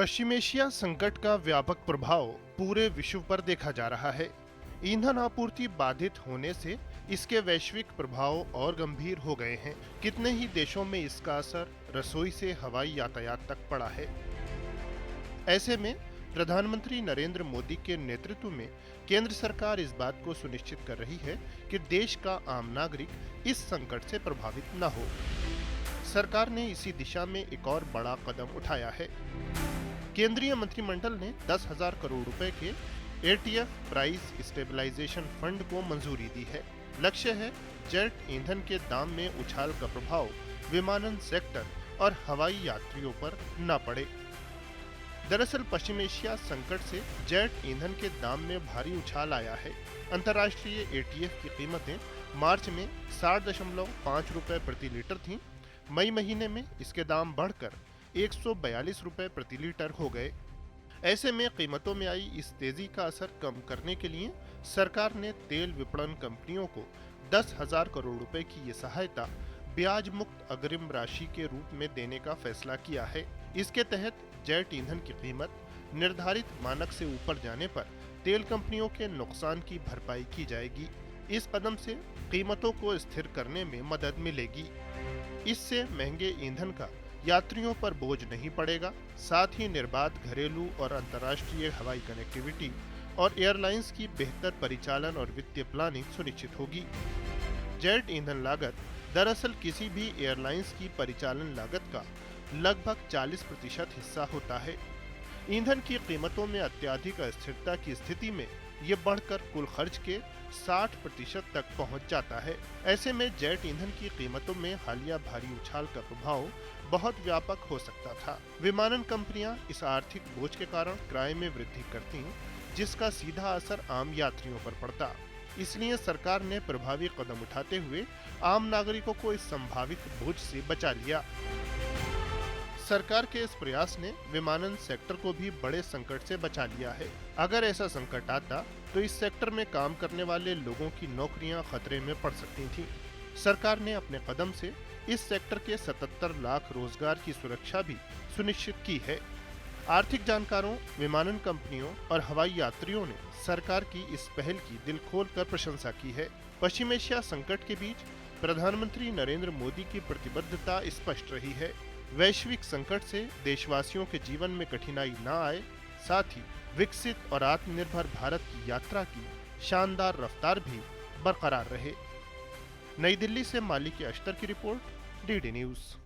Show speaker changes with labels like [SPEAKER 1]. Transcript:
[SPEAKER 1] पश्चिम Asia संकट का व्यापक प्रभाव पूरे विश्व पर देखा जा रहा है। ईंधन आपूर्ति बाधित होने से इसके वैश्विक प्रभाव और गंभीर हो गए हैं। कितने ही देशों में इसका असर रसोई से हवाई यातायात तक पड़ा है। ऐसे में प्रधानमंत्री नरेंद्र मोदी के नेतृत्व में केंद्र सरकार इस बात को सुनिश्चित कर रही है कि देश का आम नागरिक इस संकट से प्रभावित न हो। सरकार ने इसी दिशा में एक और बड़ा कदम उठाया है। केंद्रीय मंत्रिमंडल ने 10,000 करोड़ रुपए के एटीएफ प्राइस स्टेबलाइजेशन फंड को मंजूरी दी है। लक्ष्य है जेट ईंधन के दाम में उछाल का प्रभाव विमानन सेक्टर और हवाई यात्रियों पर न पड़े। दरअसल पश्चिम एशिया संकट से जेट ईंधन के दाम में भारी उछाल आया है। अंतर्राष्ट्रीय एटीएफ की कीमतें मार्च में 60.5 रुपए प्रति लीटर थीं। मई महीने में इसके दाम बढ़कर 142 रुपए प्रति लीटर हो गए। ऐसे में कीमतों में आई इस तेजी का असर कम करने के लिए सरकार ने तेल विपणन कंपनियों को 10,000 करोड़ रुपए की ये सहायता ब्याज मुक्त अग्रिम राशि के रूप में देने का फैसला किया है। इसके तहत जेट ईंधन की कीमत निर्धारित मानक से ऊपर जाने पर तेल कंपनियों के नुकसान की भरपाई की जाएगी। इस कदम से कीमतों को स्थिर करने में मदद मिलेगी। इससे महंगे ईंधन का यात्रियों पर बोझ नहीं पड़ेगा। साथ ही निर्बाध घरेलू और अंतर्राष्ट्रीय हवाई कनेक्टिविटी और एयरलाइंस की बेहतर परिचालन और वित्तीय प्लानिंग सुनिश्चित होगी। जेट ईंधन लागत दरअसल किसी भी एयरलाइंस की परिचालन लागत का लगभग 40% हिस्सा होता है। ईंधन की कीमतों में अत्यधिक अस्थिरता की स्थिति में ये बढ़कर कुल खर्च के 60% तक पहुंच जाता है। ऐसे में जेट ईंधन की कीमतों में हालिया भारी उछाल का प्रभाव बहुत व्यापक हो सकता था। विमानन कंपनियां इस आर्थिक बोझ के कारण किराए में वृद्धि करती, जिसका सीधा असर आम यात्रियों पर पड़ता। इसलिए सरकार ने प्रभावी कदम उठाते हुए आम नागरिकों को इस संभावित बोझ से बचा लिया। सरकार के इस प्रयास ने विमानन सेक्टर को भी बड़े संकट से बचा लिया है। अगर ऐसा संकट आता तो इस सेक्टर में काम करने वाले लोगों की नौकरियां खतरे में पड़ सकती थीं। सरकार ने अपने कदम से इस सेक्टर के 77 लाख रोजगार की सुरक्षा भी सुनिश्चित की है। आर्थिक जानकारों, विमानन कंपनियों और हवाई यात्रियों ने सरकार की इस पहल की दिल खोलकर प्रशंसा की है। पश्चिम एशिया संकट के बीच प्रधानमंत्री नरेंद्र मोदी की प्रतिबद्धता स्पष्ट रही है। वैश्विक संकट से देशवासियों के जीवन में कठिनाई न आए, साथ ही विकसित और आत्मनिर्भर भारत की यात्रा की शानदार रफ्तार भी बरकरार रहे। नई दिल्ली से मालिक अख्तर की रिपोर्ट, डीडी न्यूज़।